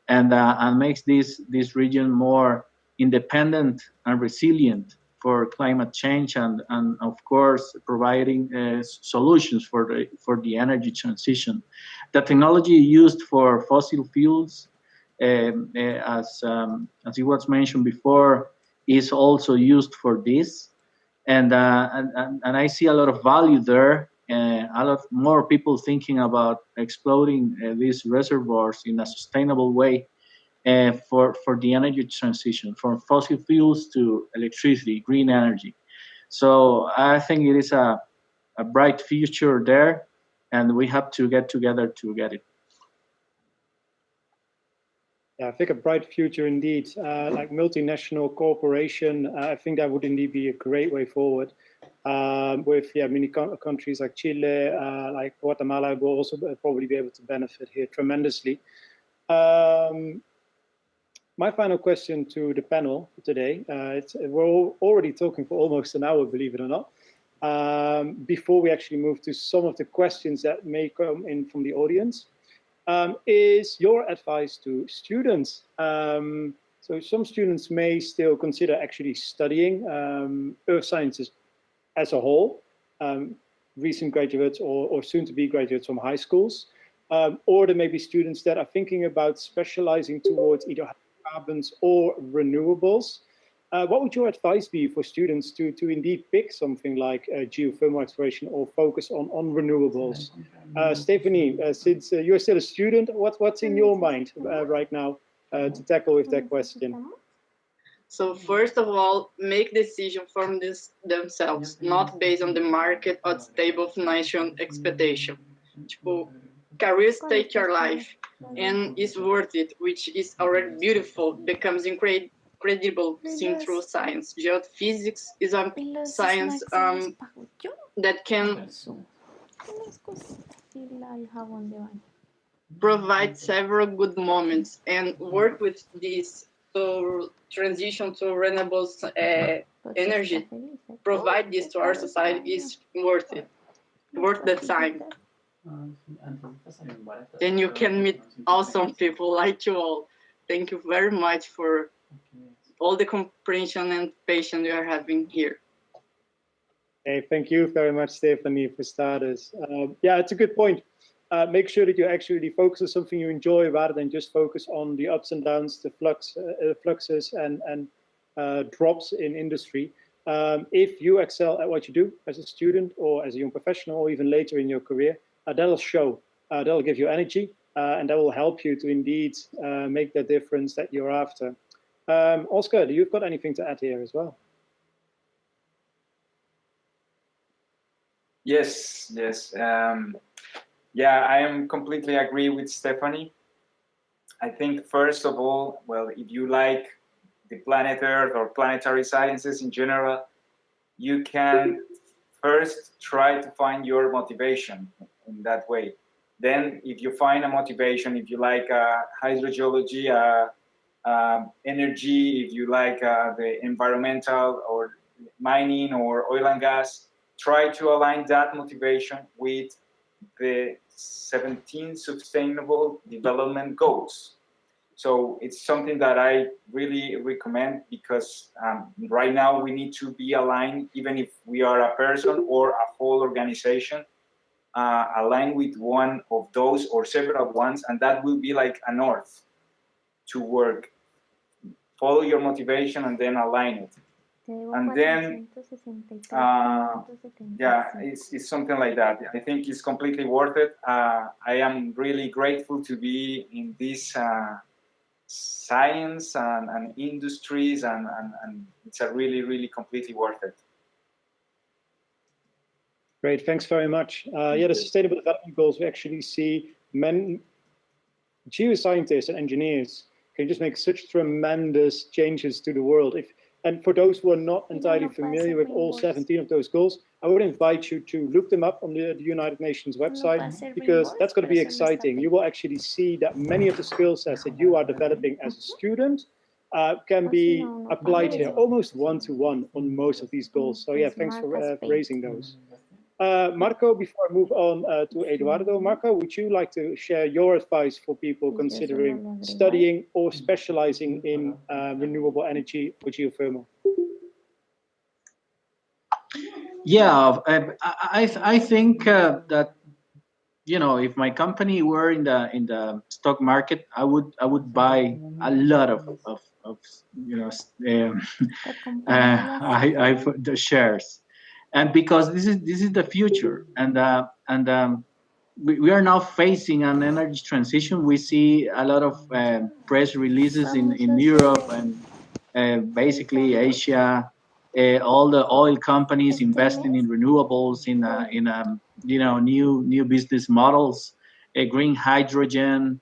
and makes this region more independent and resilient for climate change, and of course providing solutions for the energy transition. The technology used for fossil fuels, as it was mentioned before, is also used for this, and I see a lot of value there. A lot more people thinking about exploring these reservoirs in a sustainable way for the energy transition from fossil fuels to electricity, green energy. So I think it is a bright future there, and we have to get together to get it. Yeah, I think a bright future indeed. Like multinational cooperation, I think that would indeed be a great way forward. With many countries like Chile, like Guatemala, will also probably be able to benefit here tremendously. My final question to the panel today, we're already talking for almost an hour, believe it or not. Before we actually move to some of the questions that may come in from the audience, is your advice to students. So some students may still consider actually studying earth sciences as a whole, recent graduates or soon-to-be graduates from high schools, or there may be students that are thinking about specializing towards either carbons or renewables. What would your advice be for students to indeed pick something like geothermal exploration or focus on renewables? Stephanie, since you're still a student, what's in your mind right now to tackle with that question? So first of all, make decision from themselves, not based on the market or stable financial expectation. Tipo, careers take your life and is worth it, which is already beautiful, becomes incredible seen through science. Geophysics is a science that can provide several good moments, and work with this to transition to renewable energy, provide this to our society is worth it, worth the time. And you can meet awesome people like you all. Thank you very much for all the comprehension and patience you are having here. Hey, thank you very much, Stephanie, for starters. Yeah, it's a good point. Make sure that you actually focus on something you enjoy rather than just focus on the ups and downs, the fluxes and drops in industry. If you excel at what you do as a student or as a young professional or even later in your career, that'll show, that'll give you energy, and that will help you to indeed make the difference that you're after. Oscar, do you've got anything to add here as well? Yes. Yeah, I am completely agree with Stephanie. I think first of all, well, if you like the planet Earth or planetary sciences in general, you can first try to find your motivation in that way. Then if you find a motivation, if you like hydrogeology, energy, if you like the environmental or mining or oil and gas, try to align that motivation with the 17 Sustainable Development Goals. So it's something that I really recommend because right now we need to be aligned, even if we are a person or a whole organization, aligned with one of those or several ones, and that will be like a north to work. Follow your motivation and then align it. And then, yeah, it's something like that. I think it's completely worth it. I am really grateful to be in this science and industries, and it's a really, really completely worth it. Great, thanks very much. Yeah, the Sustainable Development Goals, we actually see geoscientists and engineers can just make such tremendous changes to the world. And for those who are not entirely familiar with all 17 of those goals, I would invite you to look them up on the United Nations website, because that's going to be exciting. You will actually see that many of the skill sets that you are developing as a student can be applied here almost one-to-one on most of these goals. So yeah, thanks for raising those. Marco, before I move on to Eduardo, Marco, would you like to share your advice for people considering studying or specializing in renewable energy or geothermal? Yeah, I think that, you know, if my company were in the stock market, I would buy a lot of you know the shares, and because this is the future, and we are now facing an energy transition. We see a lot of press releases in Europe and basically Asia. All the oil companies investing in renewables, in you know, new business models, green hydrogen,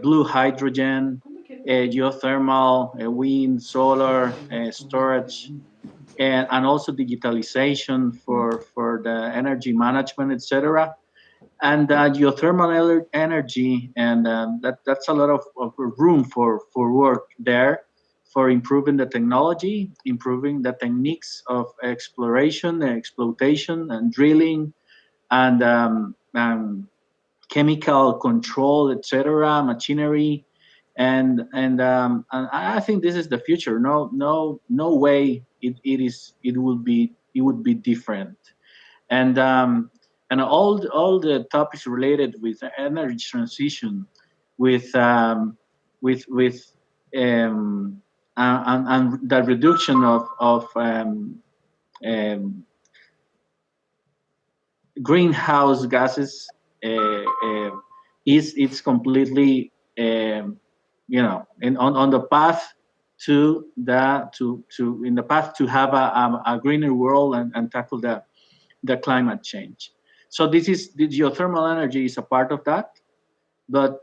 blue hydrogen, geothermal, wind, solar, storage, and also digitalization for the energy management, etc. And geothermal energy, and that's a lot of room for work there, for improving the technology, improving the techniques of exploration and exploitation and drilling, and chemical control, etc., machinery, and I think this is the future. No way it would be different. And all the topics related with energy transition, with and the reduction of greenhouse gases it's completely you know, on the path to in the path to have a greener world and tackle the climate change. So this is the geothermal energy is a part of that, but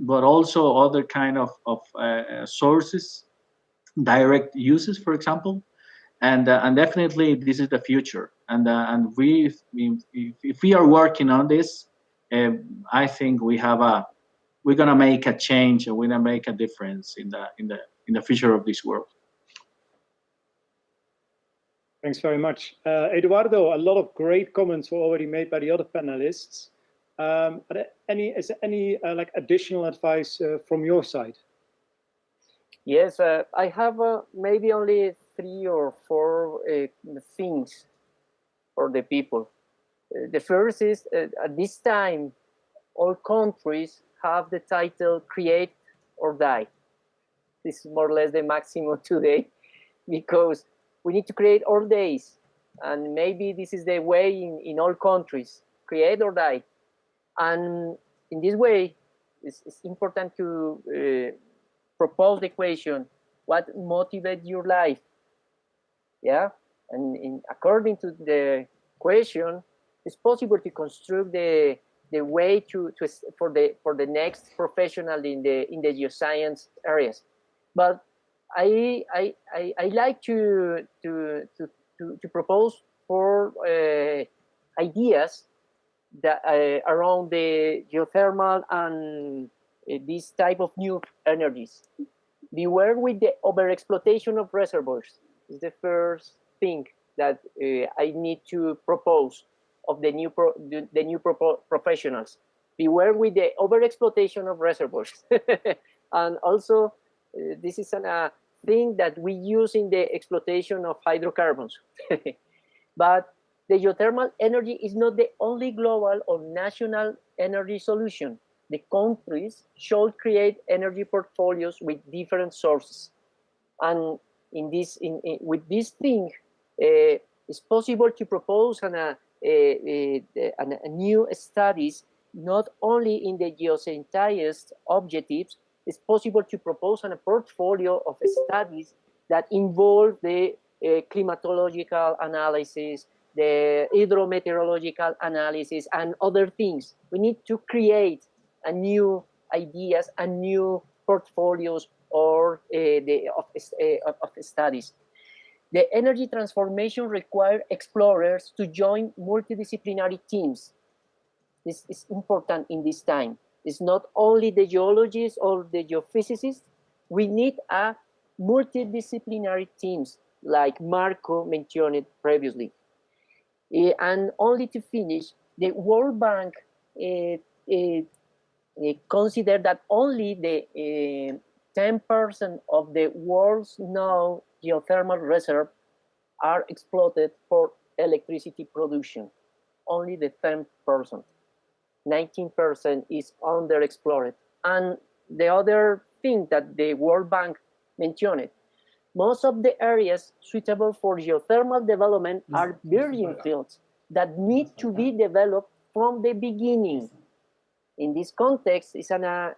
also other kind of sources, direct uses, for example, and definitely this is the future. And if we are working on this, I think we're gonna make a change, and we're gonna make a difference in the future of this world. Thanks very much. Eduardo, a lot of great comments were already made by the other panelists. Is there any like additional advice from your side? Yes, I have maybe only 3 or 4 things for the people. The first is at this time, all countries have the title create or die. This is more or less the maximum today, because we need to create all days. And maybe this is the way in all countries, create or die. And in this way, it's important to propose the question, what motivates your life? Yeah, and according to the question, it's possible to construct the the way for the next professional in the geoscience areas. But I like to propose for ideas that around the geothermal and this type of new energies. Beware with the overexploitation of reservoirs is the first thing that I need to propose of the new professionals. Beware with the overexploitation of reservoirs. And also, this is a thing that we use in the exploitation of hydrocarbons. But the geothermal energy is not the only global or national energy solution. The countries should create energy portfolios with different sources. And with this thing, it's possible to propose a new studies, not only in the geoscientist objectives. It's possible to propose a portfolio of studies that involve the climatological analysis, the hydrometeorological analysis, and other things. We need to create a new ideas and new portfolios or of studies. The energy transformation requires explorers to join multidisciplinary teams. This is important in this time. It's not only the geologists or the geophysicists. We need a multidisciplinary teams, like Marco mentioned previously. And only to finish, the World Bank consider that only the 10% of the world's known geothermal reserves are exploited for electricity production. Only the 10%. 19% is underexplored. And the other thing that the World Bank mentioned, most of the areas suitable for geothermal development are virgin fields that need to be developed from the beginning. In this context, it's a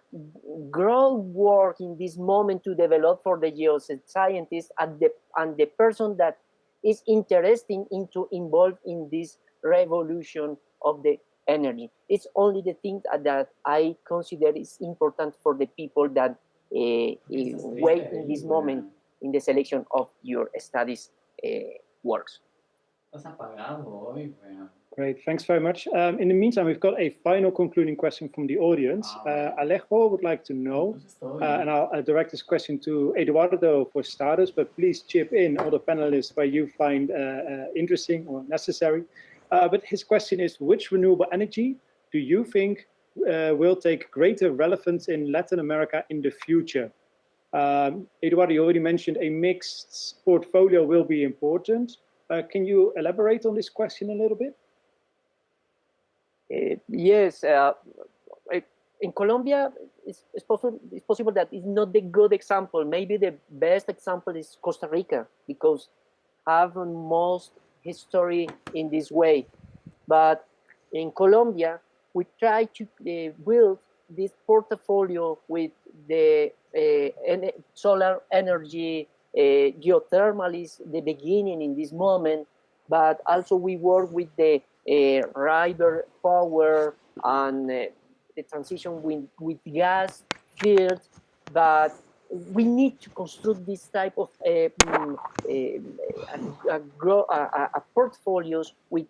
groundwork in this moment to develop for the geoscientists and the person that is interested into involved in this revolution of the energy. It's only the thing that I consider is important for the people that wait in this moment in the selection of your studies works. Great, thanks very much. In the meantime, we've got a final concluding question from the audience. Alejo would like to know, and I'll direct this question to Eduardo for starters, but please chip in, all the panelists, where you find interesting or necessary. But his question is, which renewable energy do you think will take greater relevance in Latin America in the future? Eduardo, you already mentioned a mixed portfolio will be important. Can you elaborate on this question a little bit? Yes, in Colombia, it's possible that it's not the good example. Maybe the best example is Costa Rica, because have most history in this way. But in Colombia, we try to build this portfolio with the solar energy. Geothermal is the beginning in this moment, but also we work with the river power and the transition with gas fields, but we need to construct this type of portfolios with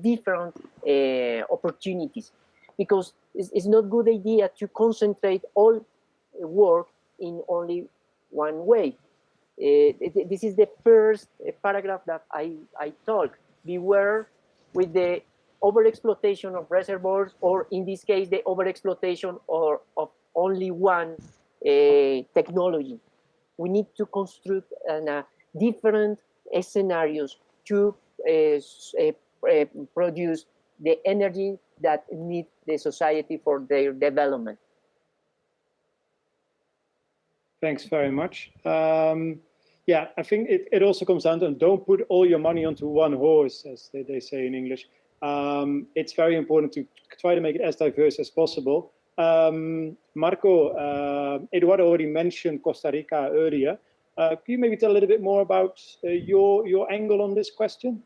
different opportunities, because it's not a good idea to concentrate all work in only one way. This is the first paragraph that I talk. Beware with the overexploitation of reservoirs, or in this case, the overexploitation of only one technology. We need to construct different scenarios to produce the energy that needs the society for their development. Thanks very much. Yeah, I think it also comes down to don't put all your money onto one horse, as they say in English. It's very important to try to make it as diverse as possible. Marco, Eduardo already mentioned Costa Rica earlier. Can you maybe tell a little bit more about your angle on this question?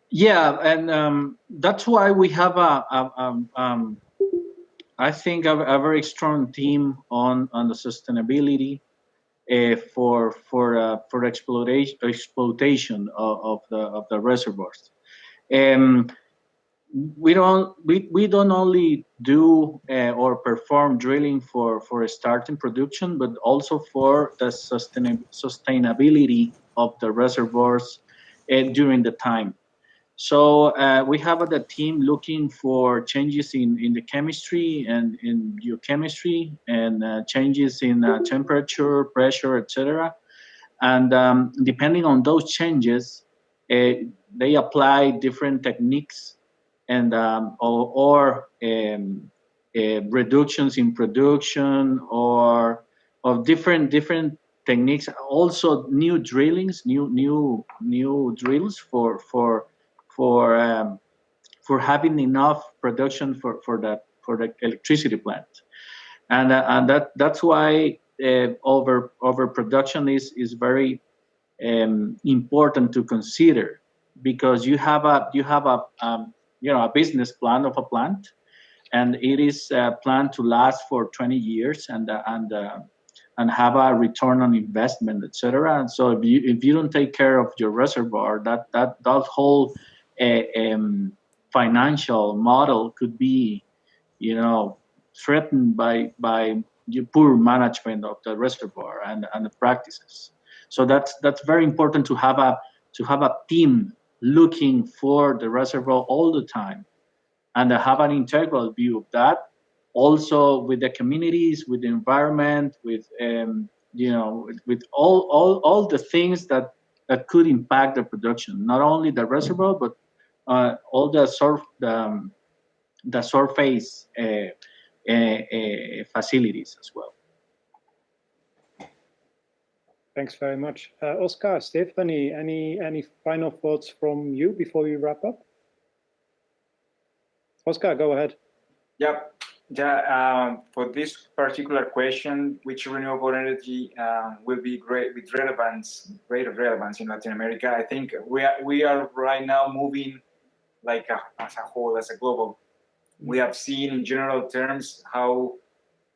Yeah, and that's why we have I think a very strong team on the sustainability for exploitation of the reservoirs. Um, we don't only do or perform drilling for starting production, but also for the sustainability of the reservoirs during the time. So we have the team looking for changes in the chemistry and in geochemistry and changes in temperature, pressure, etc. And depending on those changes, they apply different techniques and or reductions in production or of different techniques. Also, new drillings, new drills for having enough production for the electricity plant, and that's why overproduction is very important to consider, because you have a a business plan of a plant, and it is planned to last for 20 years and have a return on investment, etc. And so if you don't take care of your reservoir, that whole financial model could be, threatened by the poor management of the reservoir and the practices. So that's very important to have a team looking for the reservoir all the time and have an integral view of that, also with the communities, with the environment, with with all the things that could impact the production, not only the reservoir, but all the surface facilities as well. Thanks very much. Oscar, Stephanie, any final thoughts from you before we wrap up? Oscar, go ahead. Yep. Yeah, for this particular question, which renewable energy will be great with greater relevance in Latin America, I think we are right now moving like as a whole, as a global. We have seen in general terms how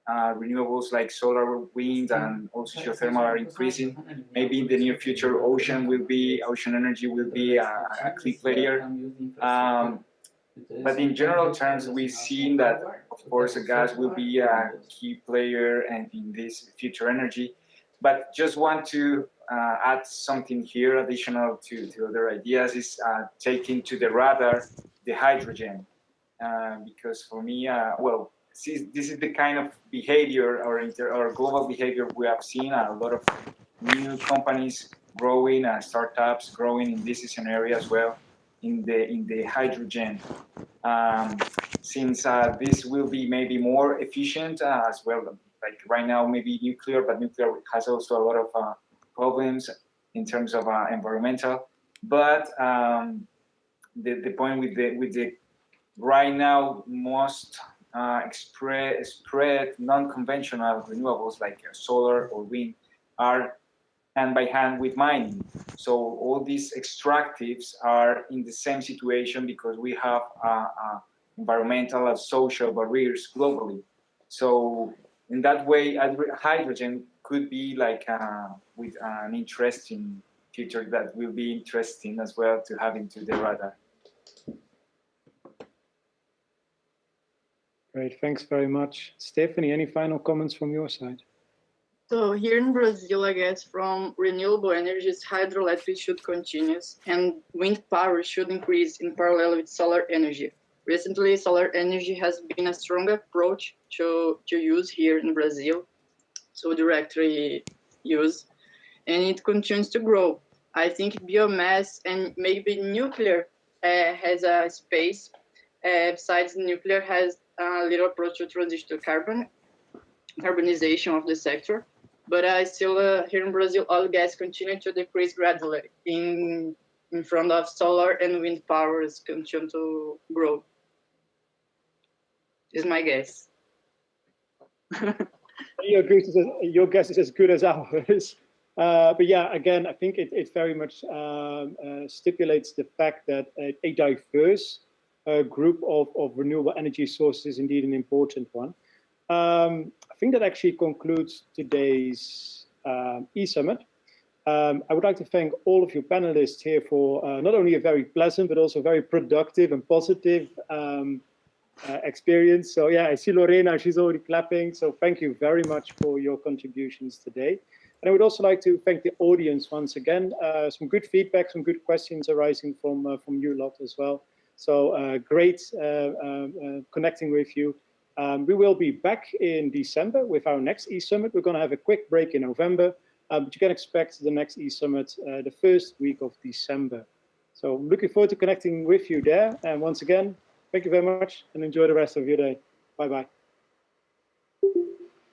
renewables like solar, wind, and also geothermal are increasing. Maybe in the near future, ocean energy will be a key player. But in general terms, we've seen that, of course, gas will be a key player and in this future energy. But just want to add something here additional to other ideas is taking to the radar the hydrogen. Because for me, well, this is the kind of behavior or global behavior we have seen. A lot of new companies growing, startups growing in this scenario as well, in the hydrogen. Since this will be maybe more efficient as well. Like right now, maybe nuclear, but nuclear has also a lot of problems in terms of environmental. But the point with the right now most spread non-conventional renewables like solar or wind are hand by hand with mining. So all these extractives are in the same situation because we have environmental and social barriers globally. So in that way, hydrogen could be like with an interesting future that will be interesting as well to have into the radar. Great, thanks very much. Stephanie, any final comments from your side? So here in Brazil, I guess from renewable energies, hydroelectric should continue and wind power should increase in parallel with solar energy. Recently, solar energy has been a strong approach to use here in Brazil, so directly use, and it continues to grow. I think biomass and maybe nuclear has a space. Besides, nuclear has a little approach to transition to carbonization of the sector. But I still, here in Brazil, oil gas continue to decrease gradually in front of solar and wind powers continue to grow. Is my guess. Your guess is as good as ours. But yeah, again, I think it very much stipulates the fact that a diverse group of renewable energy sources is indeed an important one. I think that actually concludes today's e-summit. I would like to thank all of you panelists here for not only a very pleasant, but also very productive and positive experience. So yeah, I see Lorena, she's already clapping. So thank you very much for your contributions today. And I would also like to thank the audience once again. Some good feedback, some good questions arising from you lot as well. So great connecting with you. We will be back in December with our next e-summit. We're going to have a quick break in November, but you can expect the next e-summit the first week of December. So looking forward to connecting with you there. And once again, thank you very much and enjoy the rest of your day. Bye-bye.